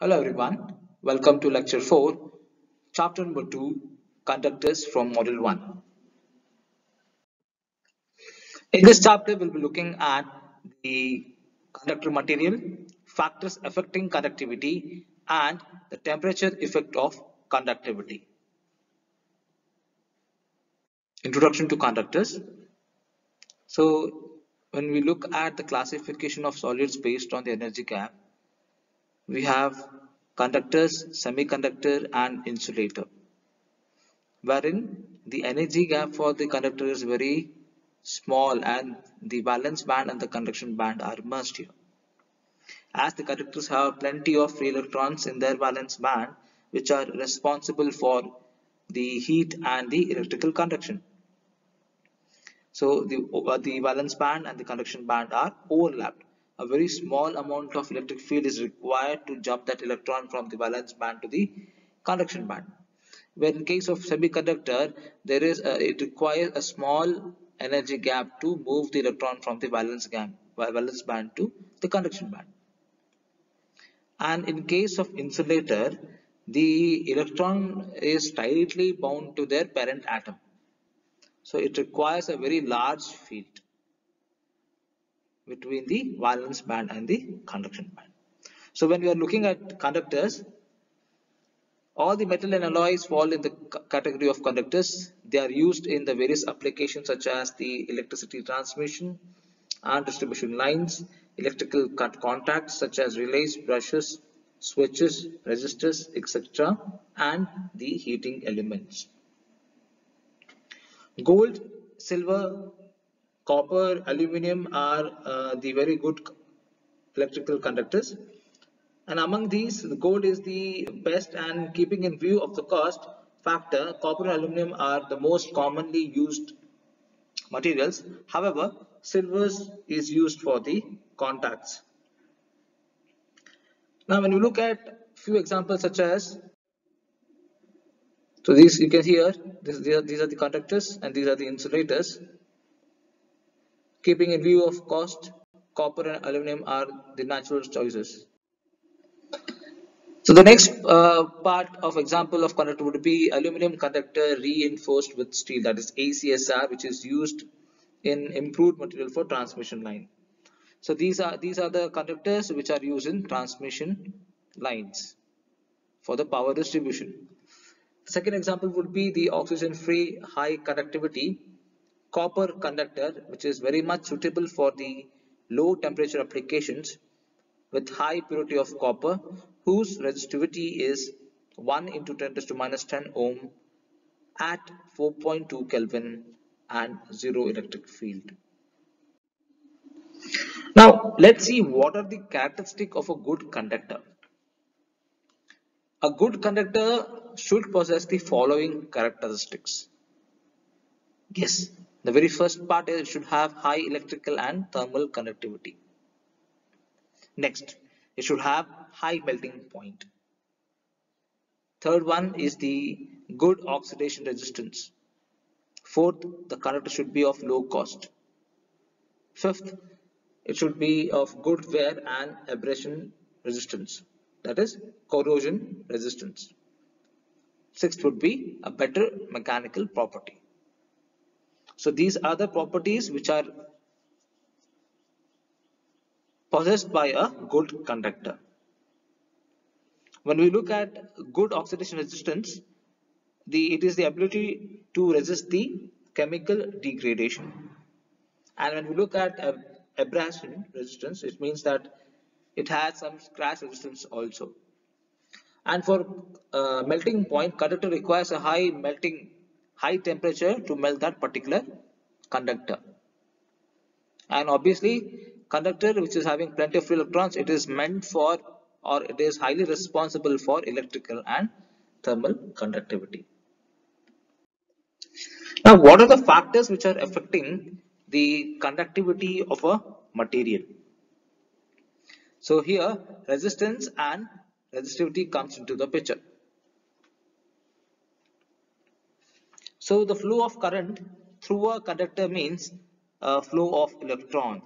Hello everyone, welcome to lecture 4, chapter number 2, conductors from model 1. In this chapter we'll be looking at the conductor material, factors affecting conductivity and the temperature effect of conductivity. Introduction to conductors. So when we look at the classification of solids based on the energy gap, we have conductors, semiconductor and insulator, wherein the energy gap for the conductor is very small and the valence band and the conduction band are merged here. As the conductors have plenty of free electrons in their valence band which are responsible for the heat and the electrical conduction. So the valence band and the conduction band are overlapped. A very small amount of electric field is required to jump that electron from the valence band to the conduction band. Where in case of semiconductor, it requires a small energy gap to move the electron from the valence band to the conduction band. And in case of insulator, the electron is tightly bound to their parent atom. So it requires a very large field between the valence band and the conduction band. So when we are looking at conductors, all the metal and alloys fall in the category of conductors. They are used in the various applications such as the electricity transmission and distribution lines, electrical contacts such as relays, brushes, switches, resistors, etc., and the heating elements. Gold, silver, copper, aluminum are the very good electrical conductors. And among these, the gold is the best, and keeping in view of the cost factor, copper and aluminum are the most commonly used materials. However, silver is used for the contacts. Now, when you look at few examples such as, so these you can see here, these are the conductors and these are the insulators. Keeping in view of cost, copper and aluminum are the natural choices. So the next part of example of conductor would be aluminum conductor reinforced with steel, that is ACSR, which is used in improved material for transmission line. So these are the conductors which are used in transmission lines for the power distribution. The second example would be the oxygen free high conductivity copper conductor, which is very much suitable for the low temperature applications with high purity of copper, whose resistivity is 1 into 10 to the minus 10 ohm at 4.2 Kelvin and 0 electric field. Now let's see what are the characteristics of a good conductor. A good conductor should possess the following characteristics. Yes, the very first part is it should have high electrical and thermal conductivity. Next, it should have high melting point. Third one is the good oxidation resistance. Fourth, the conductor should be of low cost. Fifth, it should be of good wear and abrasion resistance, that is corrosion resistance. Sixth would be a better mechanical property. So these are the properties which are possessed by a good conductor. When we look at good oxidation resistance, it is the ability to resist the chemical degradation. And when we look at abrasion resistance, it means that it has some scratch resistance also. And for melting point, conductor requires a high temperature to melt that particular conductor. And obviously, conductor which is having plenty of free electrons, it is meant for, or it is highly responsible for electrical and thermal conductivity. Now, what are the factors which are affecting the conductivity of a material? So here, resistance and resistivity comes into the picture. So the flow of current through a conductor means a flow of electron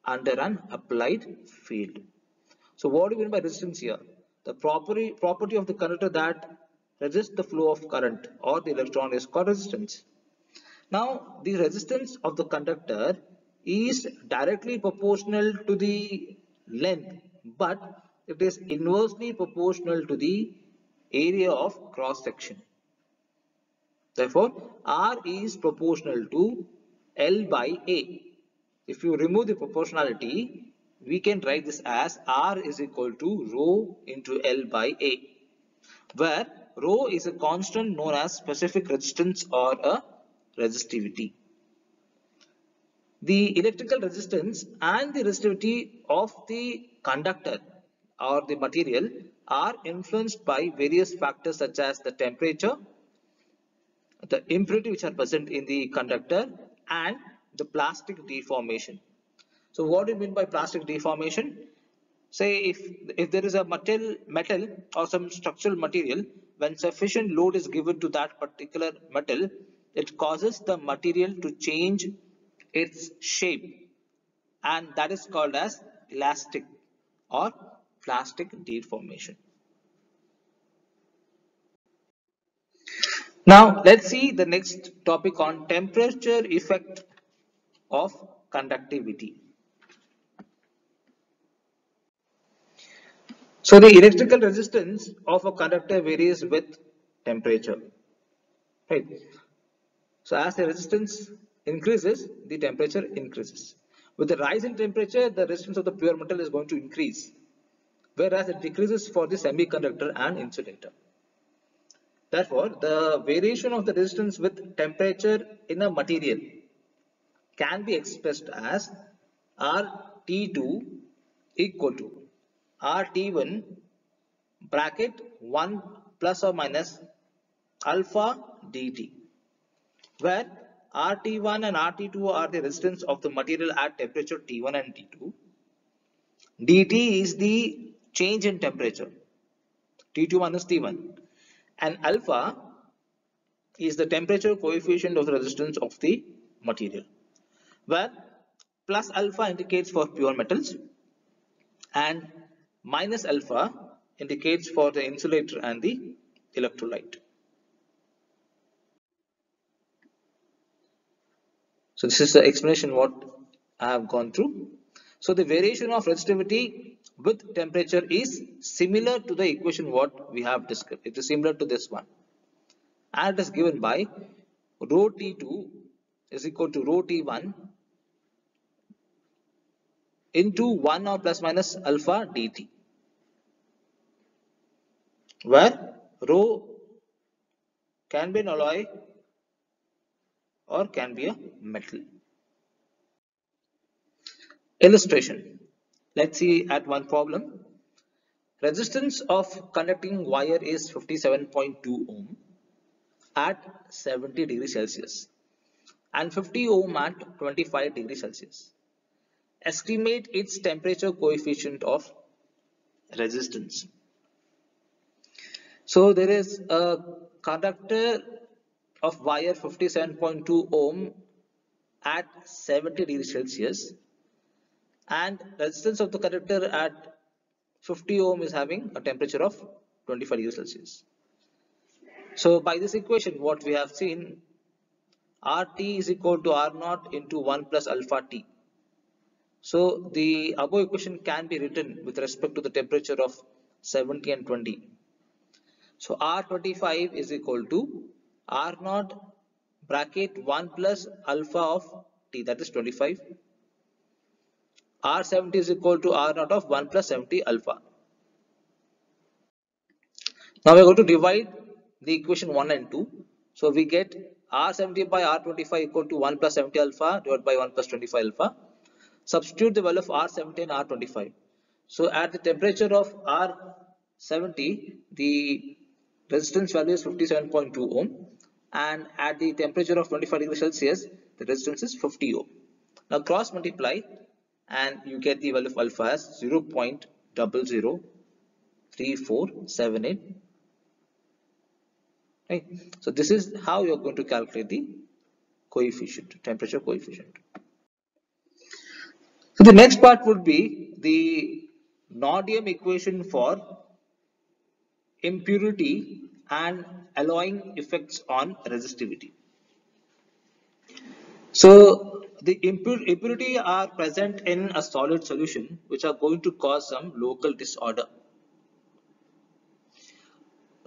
under an applied field. So what do you mean by resistance here? The property of the conductor that resists the flow of current or the electron is called resistance. Now, the resistance of the conductor is directly proportional to the length, but it is inversely proportional to the area of cross section. Therefore, R is proportional to L by A. If you remove the proportionality, we can write this as R is equal to rho into L by A, where rho is a constant known as specific resistance or a resistivity. The electrical resistance and the resistivity of the conductor or the material are influenced by various factors such as the temperature, the impurity which are present in the conductor, and the plastic deformation. So what do you mean by plastic deformation? Say if there is a metal or some structural material, when sufficient load is given to that particular metal, it causes the material to change its shape, and that is called as elastic or plastic deformation. Now let's see the next topic on temperature effect of conductivity. So the electrical resistance of a conductor varies with temperature, right? So as the resistance increases, the temperature increases. With the rise in temperature, the resistance of the pure metal is going to increase, whereas it decreases for the semiconductor and insulator. Therefore, the variation of the resistance with temperature in a material can be expressed as RT2 equal to RT1 bracket 1 plus or minus alpha dt, where RT1 and RT2 are the resistance of the material at temperature T1 and T2. dt is the change in temperature, T2 minus T1, and alpha is the temperature coefficient of the resistance of the material, where plus alpha indicates for pure metals and minus alpha indicates for the insulator and the electrolyte. So this is the explanation what I have gone through. So the variation of resistivity with temperature is similar to the equation what we have discussed. It is similar to this one, and it is given by rho T2 is equal to rho T1 into 1 or plus minus alpha dt, where rho can be an alloy or can be a metal. Illustration. Let's see at one problem. Resistance of conducting wire is 57.2 ohm at 70 degrees Celsius and 50 ohm at 25 degrees Celsius. Estimate its temperature coefficient of resistance. So there is a conductor of wire 57.2 ohm at 70 degrees Celsius, and resistance of the conductor at 50 ohm is having a temperature of 25 degrees Celsius. So by this equation what we have seen, RT is equal to R naught into 1 plus alpha T. So the above equation can be written with respect to the temperature of 70 and 20. So R25 is equal to R naught bracket 1 plus alpha of T, that is 25. R70 is equal to R naught of 1 plus 70 alpha. Now we are going to divide the equation 1 and 2. So we get R70 by R25 equal to 1 plus 70 alpha divided by 1 plus 25 alpha. Substitute the value of R70 and R25. So at the temperature of R70, the resistance value is 57.2 ohm, and at the temperature of 25 degrees Celsius, the resistance is 50 ohm. Now cross multiply and you get the value of alpha as 0.003478. Right? So this is how you are going to calculate the coefficient, temperature coefficient. So the next part would be the Nordium equation for impurity and alloying effects on resistivity. So the impurity are present in a solid solution which are going to cause some local disorder.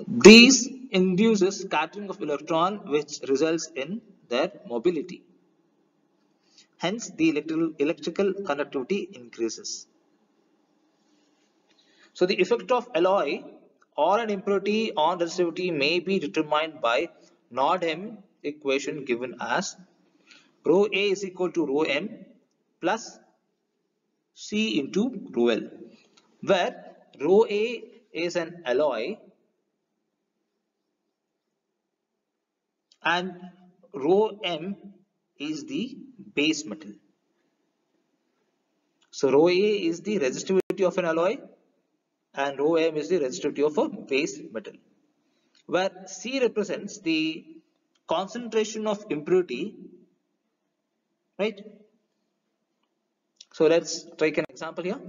These induces scattering of electron which results in their mobility. Hence the electrical conductivity increases. So the effect of alloy or an impurity on resistivity may be determined by Nordheim equation given as rho A is equal to rho M plus C into rho L, where rho A is an alloy and rho M is the base metal. So rho A is the resistivity of an alloy and rho M is the resistivity of a base metal, where C represents the concentration of impurity, right? So let's take an example here.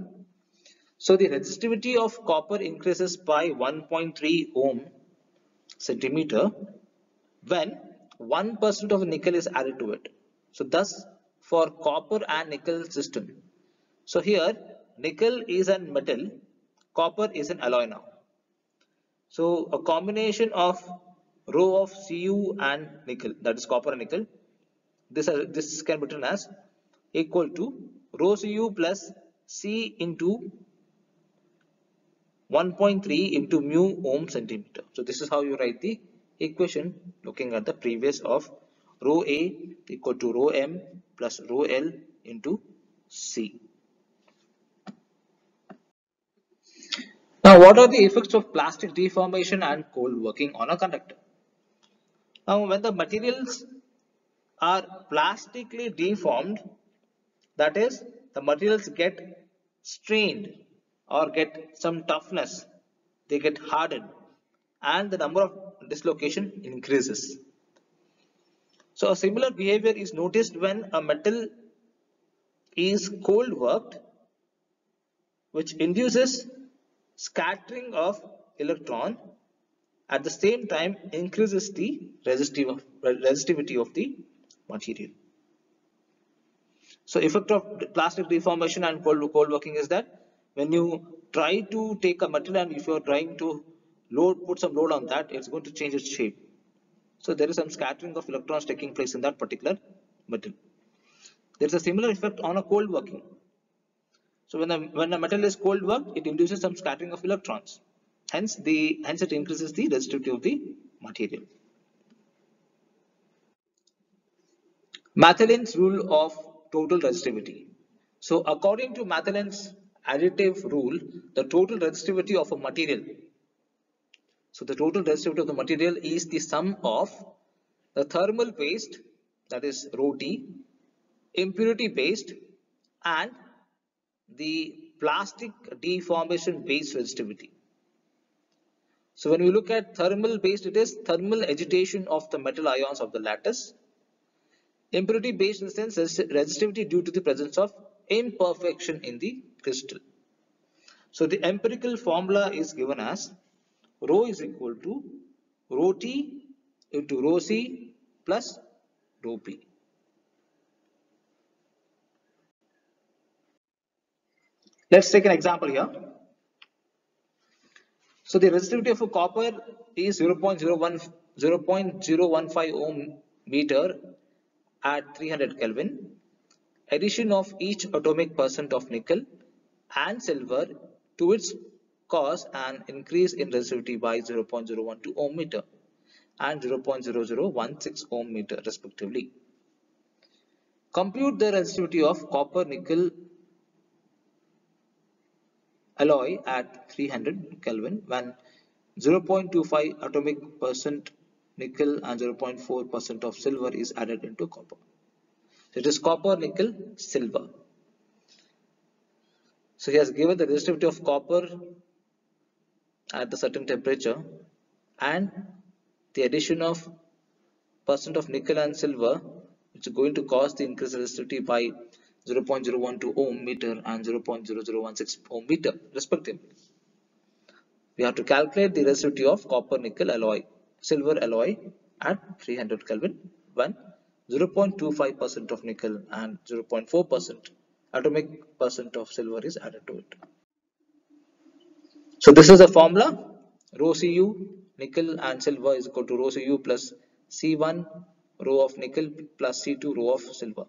So the resistivity of copper increases by 1.3 ohm centimeter when 1% of nickel is added to it. So thus for copper and nickel system. So here nickel is a metal, copper is an alloy now. So a combination of rho of Cu and nickel, that is copper and nickel, this can be written as equal to rho Cu plus C into 1.3 into mu ohm centimeter. So this is how you write the equation looking at the previous of rho A equal to rho M plus rho L into C. Now what are the effects of plastic deformation and cold working on a conductor? Now when the materials are plastically deformed, that is the materials get strained or get some toughness, they get hardened and the number of dislocation increases. So a similar behavior is noticed when a metal is cold worked, which induces scattering of electron, at the same time increases the resistivity of the material. So effect of plastic deformation and cold working is that when you try to take a material and if you are trying to put some load on that, it's going to change its shape. So there is some scattering of electrons taking place in that particular metal. There is a similar effect on a cold working. So when a metal is cold worked, it induces some scattering of electrons. Hence it increases the resistivity of the material. Mathelin's rule of total resistivity. So according to Mathelin's additive rule, the total resistivity of a material. So the total resistivity of the material is the sum of the thermal based, that is rho T, impurity based and the plastic deformation based resistivity. So when we look at thermal based, it is thermal agitation of the metal ions of the lattice. Impurity based in the sense resistivity due to the presence of imperfection in the crystal. So the empirical formula is given as rho is equal to rho T into rho C plus rho P. Let's take an example here. So the resistivity of a copper is 0.015 ohm meter at 300 Kelvin. Addition of each atomic percent of nickel and silver to its cause an increase in resistivity by 0.012 ohm meter and 0.0016 ohm meter respectively. Compute the resistivity of copper nickel alloy at 300 Kelvin when 0.25 atomic percent nickel and 0.4% of silver is added into copper. So it is copper, nickel, silver. So he has given the resistivity of copper at the certain temperature and the addition of percent of nickel and silver, which is going to cause the increased resistivity by 0.012 ohm meter and 0.0016 ohm meter respectively. We have to calculate the resistivity of copper nickel alloy, silver alloy at 300 Kelvin when 0.25% of nickel and 0.4% atomic percent of silver is added to it. So this is the formula. Rho Cu nickel and silver is equal to rho Cu plus C1 rho of nickel plus C2 rho of silver.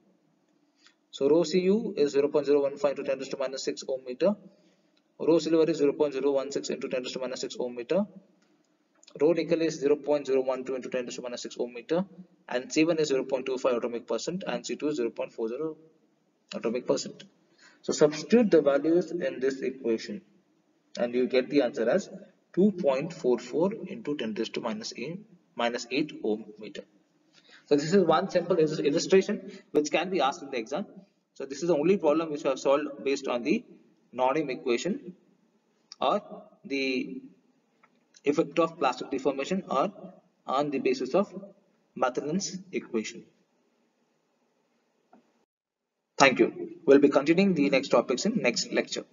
So rho Cu is 0.015 into 10 to the minus 6 ohm meter. Rho silver is 0.016 into 10 to the minus 6 ohm meter. Rho nickel is 0.012 into 10 to the minus 6 ohm meter, and C1 is 0.25 atomic percent, and C2 is 0.40 atomic percent. So substitute the values in this equation, and you get the answer as 2.44 into 10 to the minus 8 ohm meter. So this is one simple illustration which can be asked in the exam. So this is the only problem which we have solved based on the Nodym equation or the effect of plastic deformation or on the basis of Mathélin's equation. Thank you. We'll be continuing the next topics in next lecture.